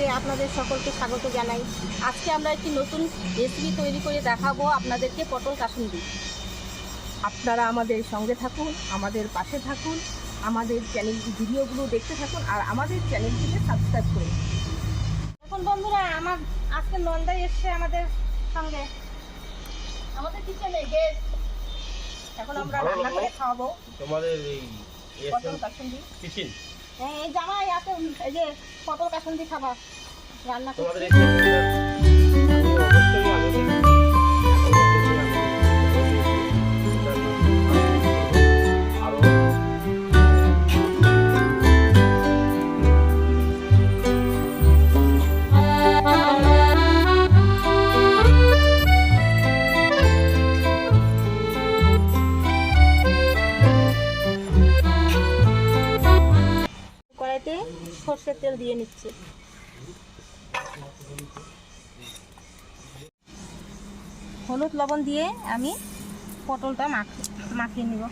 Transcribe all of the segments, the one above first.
ব্লগে আপনাদের সকলকে স্বাগত জানাই। আজকে আমরা একটি নতুন রেসিপি তৈরি করে দেখাবো আপনাদেরকে, পটল কাসুন্দি। আপনারা আমাদের সঙ্গে থাকুন, আমাদের পাশে থাকুন, আমাদের চ্যানেল ভিডিওগুলো দেখতে থাকুন আর আমাদের চ্যানেলটিকে সাবস্ক্রাইব করুন। এখন বন্ধুরা, আমার আজকে নন্দাই এসছে আমাদের সঙ্গে, আমাদের কিচেনে গেস্ট। এখন আমরা রান্না করে খাওয়াবো তোমাদের এই পটল কাসুন্দি। কিচেন হ্যাঁ, এই জামাই আছে, এই যে পটল কাসুন্দি খাবার রান্না তোমাদের করছি। কড়াইতে সর্ষের তেল দিয়ে নিচ্ছি। হলুদ লবণ দিয়ে আমি পটলটা মাখিয়ে নিব।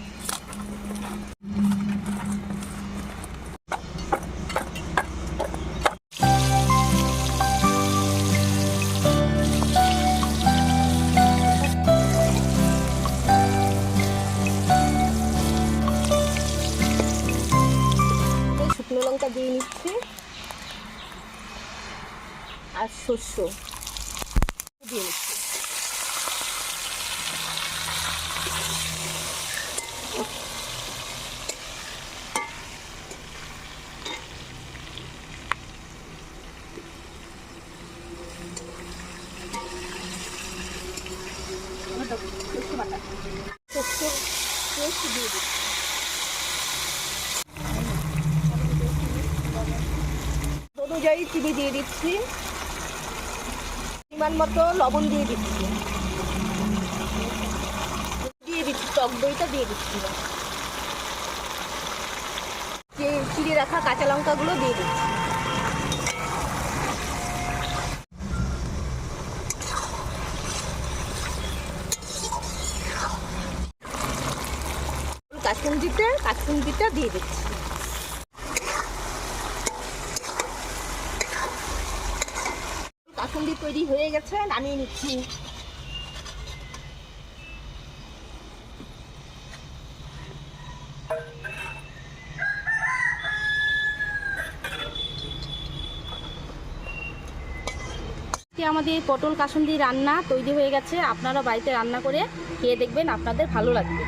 শুকনো লঙ্কা দিয়ে নিচ্ছি আর শস্য দিয়ে নিচ্ছি। শস্য পেস্ট দিয়ে দিচ্ছি। অনুযায়ী চিনি দিয়ে দিচ্ছি, পরিমাণ মতো লবণ দিয়ে দিচ্ছি, টক দইটা দিয়ে দিচ্ছি, যে চিড়ে রাখা কাঁচা লঙ্কাগুলো দিয়ে দিচ্ছি। কাসুন্দিটা দিয়ে দিচ্ছি। কাসুন্দি তৈরি হয়ে গেছে, নামিয়ে নিচ্ছি। আমাদের পটল কাসুন্দি রান্না তৈরি হয়ে গেছে। আপনারা বাড়িতে রান্না করে খেয়ে দেখবেন, আপনাদের ভালো লাগবে।